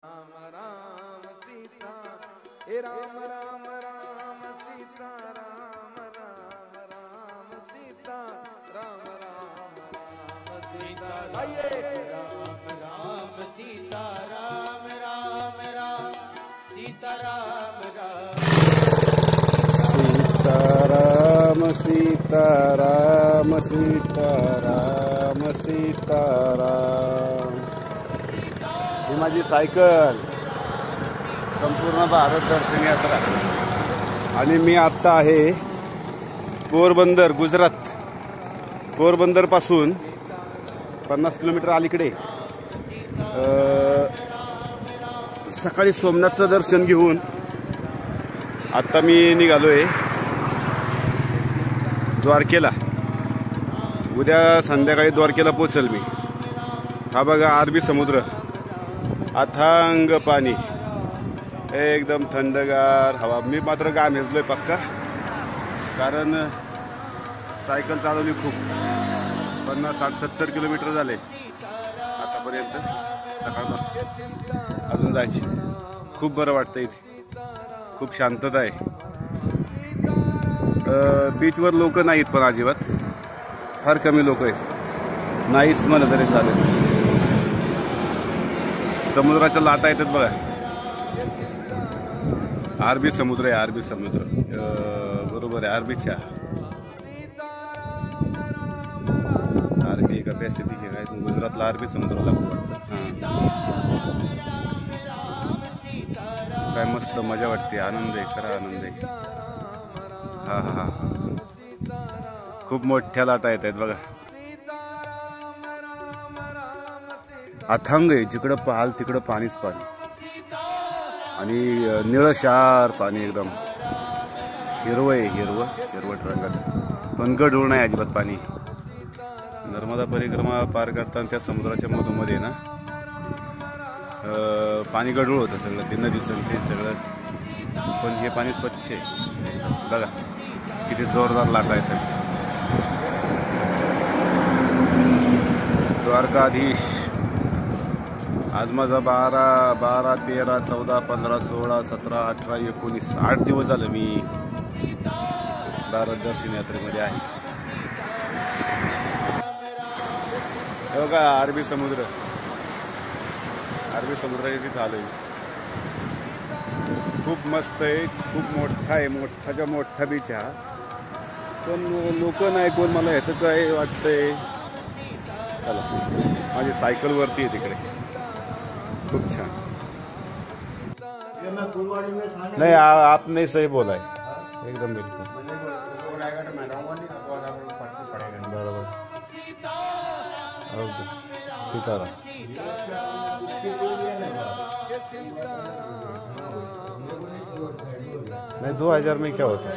राम राम सीता हे राम राम राम सीता राम राम राम सीता राम राम राम सीता राम राम सीता राम राम राम सीता राम राम सीताराम सीताराम सीताराम सीताराम। ही माझी सायकल संपूर्ण भारत दर्शन यात्रा आणि मी आत्ता आहे पोरबंदर गुजरात। पोरबंदर पासून 50 किलोमीटर अलीकडे सकाळी सोमनाथचं दर्शन घेऊन आता मी निघालोय द्वारकेला। उद्या संध्याकाळी द्वारकेला पोहोचल मी। हा बघा अरबी समुद्र, अथांग पाणी, एकदम थंडगार हवा। मी मात्र घामेजलोय पक्का, कारण सायकल चालवली खूप। 50, 60, 70 किलोमीटर झाले आतापर्यंत सकाळपासून। अजून जायचे। खूप बरं वाटतं इथे, खूप शांतता आहे। बीचवर लोक नाहीत, पण अजिबात फार कमी लोक आहेत। नाहीच म्हणलं तरी चालेल। समुद्राच्या लाटा येतात बघा। अरबी समुद्र आहे, अरबी समुद्र। बरोबर आहे, अरबीच्या अरबी का पॅसिफिक आहे काय, गुजरातला अरबी समुद्र लागतो वाटतं। काय मस्त मजा वाटते, आनंद आहे, खरा आनंद आहे। हा हा हा, खूप मोठ्या लाटा येत आहेत बघा। अथांग आहे, जिकडं पाहाल तिकडं पाणीच पाणी, आणि निळशार पाणी, एकदम हिरवं आहे, हिरवट रंगाचं। पण गढूळ नाही अजिबात पाणी। नर्मदा परिक्रमा पार करताना त्या समुद्राच्या मधोमध्ये ना पाणी गढूळ होतं सगळं, ते नदीचं ते सगळं। पण हे पाणी स्वच्छ आहे बघा, किती जोरदार लाटा येतात। द्वारकाधीश, आज माझा 12, 13, 14, 15, 16, 17, 18, 19, 8 दिवस झाले मी भारत दर्शन यात्रेमध्ये आहे। बघा अरबी समुद्र, अरबी समुद्राच्या तिथे आलोय। खूप मस्त आहे, खूप मोठा आहे, मोठाच्या मोठा बीच हा। पण लोक नाही कोण, मला ह्याचं काय वाटतंय। चला, माझी सायकल वरती आहे तिकडे, खूप छान। नहीं आप नहीं सही बोला है, एकदम बिल्कुल बराबर। सीताराम, नहीं 2000 में क्या होता है।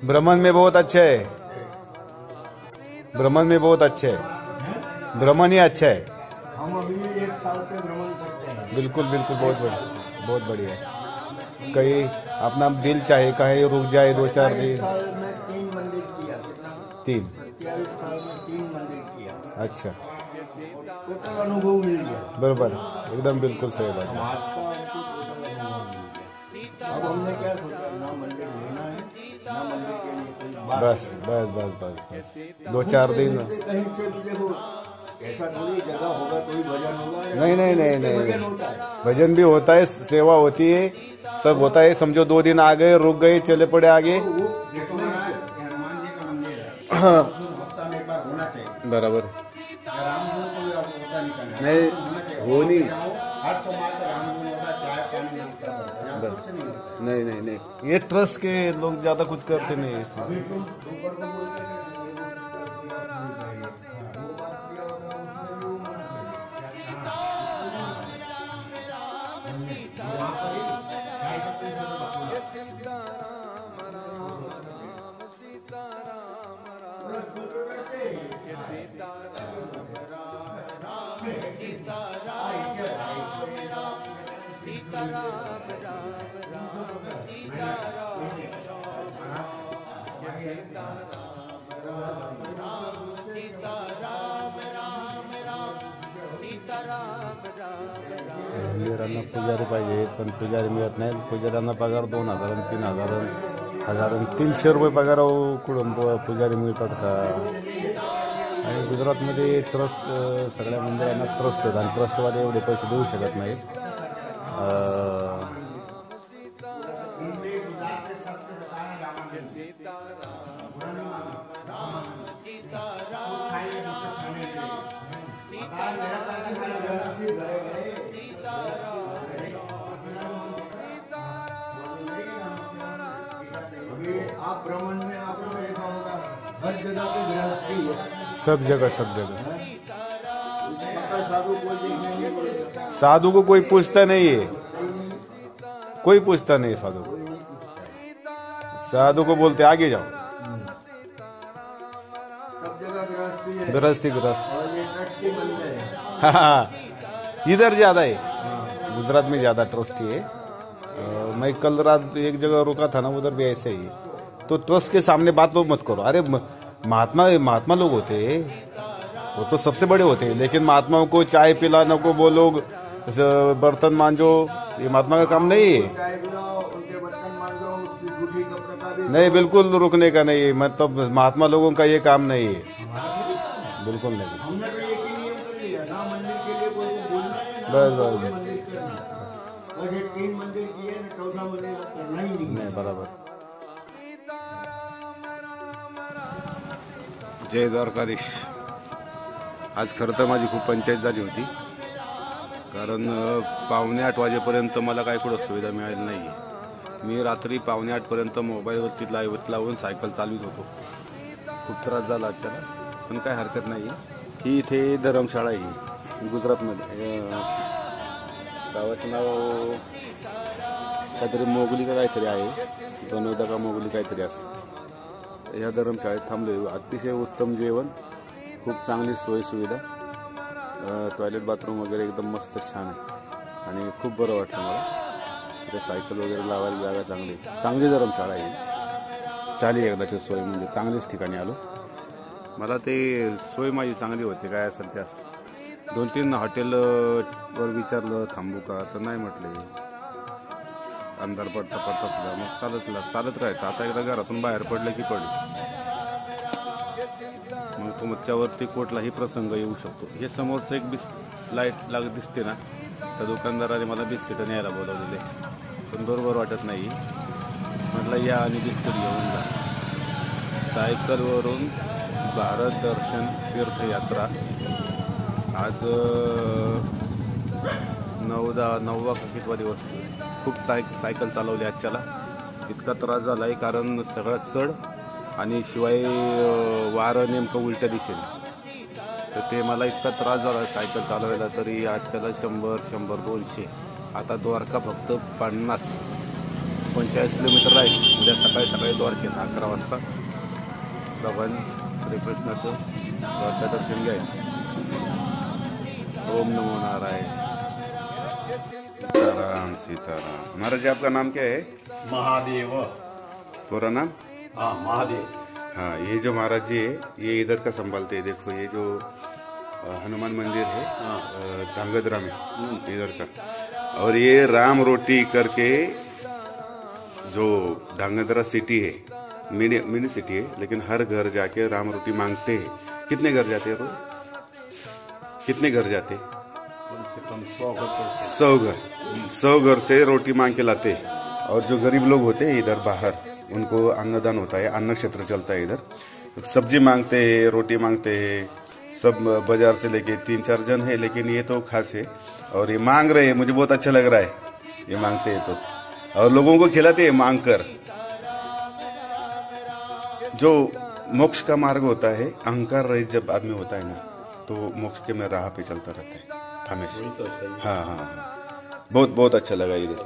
भ्रमण में बहुत अच्छे है, भ्रमण में बहुत अच्छे है, भ्रमण ही अच्छा है। हम अभी 1 साल से भ्रमण करते हैं। बिल्कुल बिल्कुल, बहुत बढ़िया है। कहीं अपना दिल चाहे कहीं रुक जाए 2-4 दिन। साल में 3 मंदिर किया, 3 27 साल में 3 मंदिर किया। अच्छा, टोटल अनुभव मिल गया। बरोबर, एकदम बिल्कुल सही बात। आज का हमको टोटल अनुभव मिल गया। अब हमने क्या सोचा, ना मंदिर लेना है, ना मंदिर के लिए कोई बात। बस बस बस बस बस 2-4 दिन। कहीं से भी देखो, ऐसा थोड़ी जगह होगा तो ही भजन होगा। नहीं नहीं नहीं भजन नहीं, होता है, भजन भी होता है, सेवा होती है, सब होता है। समझो 2 दिन आ गए, रुक गए, चले पड़े आगे। वो देखो हनुमान जी का मंदिर है, हाँ हफ्ता में एक बार होना चाहिए। बराबर। राम धुन को होता नहीं करना, नहीं हो नहीं, हर सोमवार को राम धुन होता, चाय पानी मिलता है, कुछ नहीं होता। नहीं नहीं नहीं, ये ट्रस्ट के लोग ज्यादा कुछ करते नहीं है इसमें। अभी तुम ऊपर को बोलते हैं मंदिरांना पुजारी पाहिजे, पण पुजारी मिळत नाही. पुजाऱ्यांना पगार 2,000 आणि 3,000 हजार आणि 300 रुपये पगार कुठून पुजारी मिळतात का? आणि गुजरातमध्ये ट्रस्ट, सगळ्या मंदिरांना ट्रस्ट आहेत आणि ट्रस्टवाले एवढे पैसे देऊ शकत नाहीत. आप ब्राह्मण में आपको देखा होगा हर जगह पे गृहस्थी है, सब जगह सब जगह. साधु कोई देखने नहीं बोलेगा, साधु को कोई पूछता नहीं है, कोई पूछता नहीं साधु को. साधु को बोलते आगे जाओ. सब जगह गृहस्थी है गृहस्थी गृहस्थी. और ये ट्रस्टी मंदिर है. हाँ, इधर ज्यादा है, गुजरात में ज्यादा ट्रस्टी है. मैं कल रात एक जगह रुका था ना, उधर भी ऐसे ही. तो ट्रस्ट के सामने बात तो मत करो. अरे महात्मा लोग होते हैं, वो तो सबसे बड़े होते हैं, लेकिन महात्माओं को चाय पिलाने को वो लोग बर्तन मांजो, ये महात्मा का काम नहीं है. चाय पिलाओ, उनके बर्तन मांजो, उसकी जूठी कपड़े का भी नहीं, बिल्कुल रुकने का नहीं है. मतलब महात्मा लोगों का ये काम नहीं है, बिल्कुल नहीं. हमने तो एक ही नियम कर लिया, ना मंदिर के लिए कोई को बोलना है, ना बस, कोई बस. मंदिर करना है. बस ये 3 मंदिर किए ना, 14 मंदिर करना ही नहीं. नाही, बरोबर. जय द्वारकाधीश. आज खरं तर माझी खूप पंचायत झाली होती, कारण 7:45 वाजेपर्यंत मला काही कुठं सुविधा मिळाली नाही. मी रात्री 7:45 पर्यंत मोबाईलवरती लाईव्ह लावून सायकल चालवित होतो. खूप त्रास झाला आजच्याला, पण काय हरकत नाही. ही इथे धर्मशाळा आहे गुजरातमध्ये. गावाचं नाव काहीतरी मोगली का काहीतरी आहे, बनवदा का मोगली काहीतरी असं. ह्या धर्मशाळेत थांबले. अतिशय उत्तम जेवण, खूप चांगली सोयीसुविधा, टॉयलेट बाथरूम वगैरे एकदम मस्त छान आहे आणि खूप बरं वाटतं मला. इथे सायकल वगैरे लावायला जागा चांगली, चांगली धर्मशाळा आहे. झाली एकदाची सोय, म्हणजे चांगलीच ठिकाणी आलो. मला ते सोय माझी चांगली होती, काय असेल ते असं. 2-3 हॉटेलवर विचारलं थांबू का, तर नाही म्हटले. अंधार पडता सुद्धा मग चालत राहायचं. आता एकदा घरातून बाहेर पडलं की पडलं, मग तुमच्यावरती कुठलाही प्रसंग येऊ शकतो. हे समोरचं एक लाईट लागत दिसते ना, त्या दुकानदाराने मला बिस्किट न्यायला बोलावलेले, पण बरोबर वाटत नाही. म्हटलं या आणि बिस्किट घेऊन जा. सायकलवरून भारत दर्शन तीर्थयात्रा. आज 9वा कितवा दिवस. खूप सायकल चालवली आजच्याला. इतका त्रास झाला आहे, कारण सगळं चढ आणि शिवाय वारं नेमकं उलट्या दिशेने, तर ते मला इतका त्रास झाला सायकल चालवायला. तरी आजच्याला 100, 200. आता द्वारका फक्त 45 किलोमीटर आहे. उद्या सकाळी द्वारकेत 11 वाजता भगवान श्रीकृष्णाचं द्वारका दर्शन घ्यायचं. ओम नमो नारायण. सीताराम सीताराम. महाराज जी, आपका नाम क्या है? महादेव. पूरा नाम? हाँ, महादेव. हाँ, ये जो महाराज जी है, ये इधर का संभालते हैं. देखो ये जो हनुमान मंदिर है धांगध्रा में, इधर का. और ये राम रोटी करके जो धांगध्रा सिटी है, मिनी सिटी है, लेकिन हर घर जाके राम रोटी मांगते हैं. कितने घर जाते हैं रोज? कितने घर जाते? कम से कम 100 घर. 100 घर से रोटी मांग के लाते हैं. और जो गरीब लोग होते हैं इधर बाहर, उनको अन्नदान होता है, अन्न क्षेत्र चलता है इधर. सब्जी मांगते हैं, रोटी मांगते हैं. सब बाजार से लेके 3-4 जन है, लेकिन ये तो खास है. और ये मांग रहे हैं, मुझे बहुत अच्छा लग रहा है ये मांगते हैं तो. और लोगों को खिलाते हैं मांग कर. जो मोक्ष का मार्ग होता है, अहंकार रहित जब आदमी होता है ना, तो मोक्ष के में राह पे चलता रहता है हमेशा. तो सही. हाँ, बहुत अच्छा लगा इधर.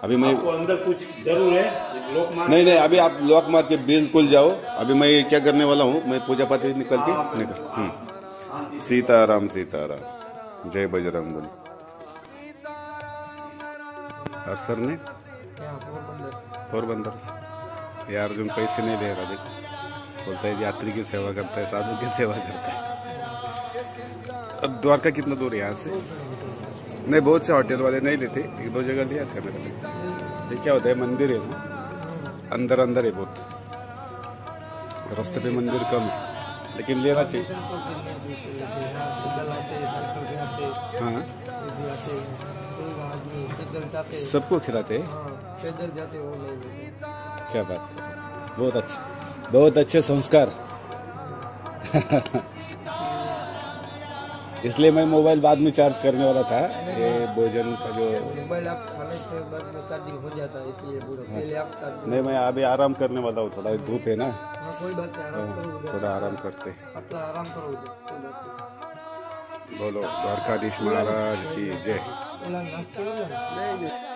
अभी मैं आपको अंदर कुछ जरूर है, लोक मार. नहीं, अभी आप लॉक मार के बिल्कुल जाओ. अभी मैं क्या करने वाला हूँ, मैं पूजा पाठ निकल के निकल. सीताराम सीताराम. जय बजरंगबली. और सर ने यहाँ पोरबंदर से। ये अर्जुन पैसे नहीं दे रहा, देखो बोलता है यात्री की सेवा करता है, साधु की सेवा करता है। अब द्वारका कितना दूर है यहाँ से? नहीं, बहुत से होटल वाले नहीं लेते, एक दो जगह लिया था मेरे को। ये क्या होता है, मंदिर है ना, अंदर अंदर है बहुत, रास्ते पे मंदिर कम है, लेकिन लेना चाहिए। हाँ, सबको खिलाते हैं, पैदल जाते वो नहीं। क्या बात कर, बहुत अच्छे संस्कार। इसलिए मैं मोबाइल बाद में चार्ज करने वाला था, ये भोजन का जो मोबाइल आप खाने के बाद में चार्जिंग हो जाता है, इसलिए बोलो पहले आप चार्जिंग। नहीं, मैं अभी आराम करने वाला हूँ, थोड़ा धूप है ना, हाँ कोई बात नहीं, आराम करो, थोड़ा आराम करते। अपना आराम करो, कोई बात बोलो द्वारकाधीश महाराज की जय। नहीं। नाश्ता करो ना।